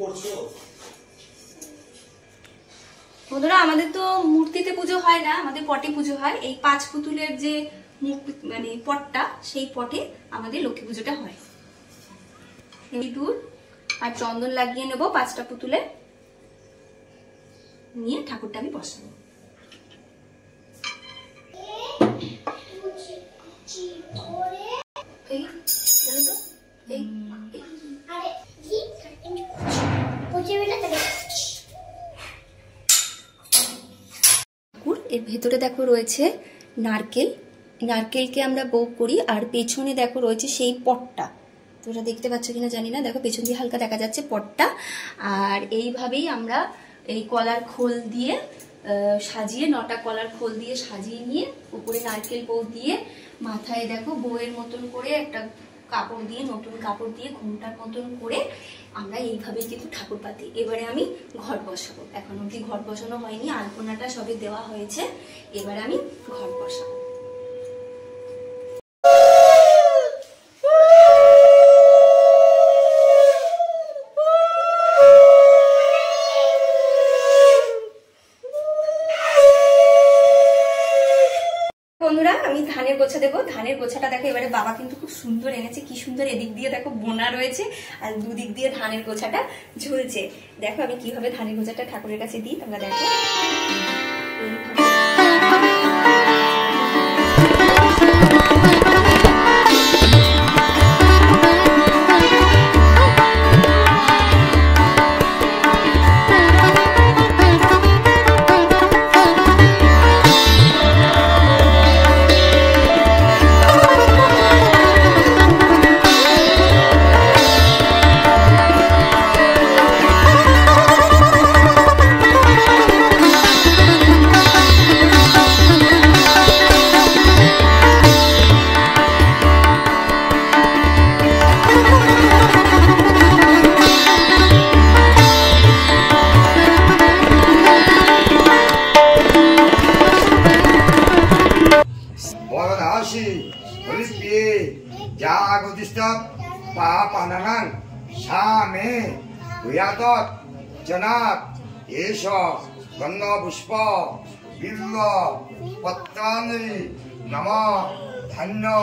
করছো? বন্ধুরা, আমাদের তো মূর্তিতে পুজো হয় না, আমাদের পটে পুজো হয়। এই 5 পুতুলের যে মানে পটটা, সেই পটে আমাদের লক্ষ্মী পুজোটা হয়। সিঁদুর আর চন্দন লাগিয়ে নেব 5টা পুতুলে, নিয়ে ঠাকুরটা আমি বসাবো। এর ভেতরে দেখো রয়েছে নারকেল, নারকেলকে আমরা ভোগ করি। আর পেছনে দেখো রয়েছে সেই পটটা, তোমরা দেখতে পাচ্ছ কিনা জানি না, দেখো পেছন দিয়ে হালকা দেখা যাচ্ছে পটটা। আর এইভাবেই আমরা এই কলার খোল দিয়ে সাজিয়ে, 9টা কলার খোল দিয়ে সাজিয়ে নিয়ে উপরে নারকেল বউ দিয়ে, মাথায় দেখো বউয়ের মতন করে একটা কাপড় দিয়ে, নতুন কাপড় দিয়ে ঘুমটার মতন করে আমরা এইভাবেই কিন্তু ঠাকুর পাতি। এবারে আমি ঘট বসাবো। এখন অব্দি ঘট বসানো হয়নি, আলপনাটা সবে দেওয়া হয়েছে, এবারে আমি ঘট বসাবো। বন্ধুরা, আমি ধানের গোছা দেবো। ধানের গোছাটা দেখো এবারে বাবা কিন্তু খুব সুন্দর এনেছে, কি সুন্দর এদিক দিয়ে দেখো বোনা রয়েছে আর দুদিক দিয়ে ধানের গোছাটা ঝুলছে। দেখো আমি কিভাবে ধানের গোছাটা ঠাকুরের কাছে দিই, তোমরা দেখো। पापानां सामे हुयादत जनात एष गंगा पुष्प बिल्व पत्राणि नमः धन्य।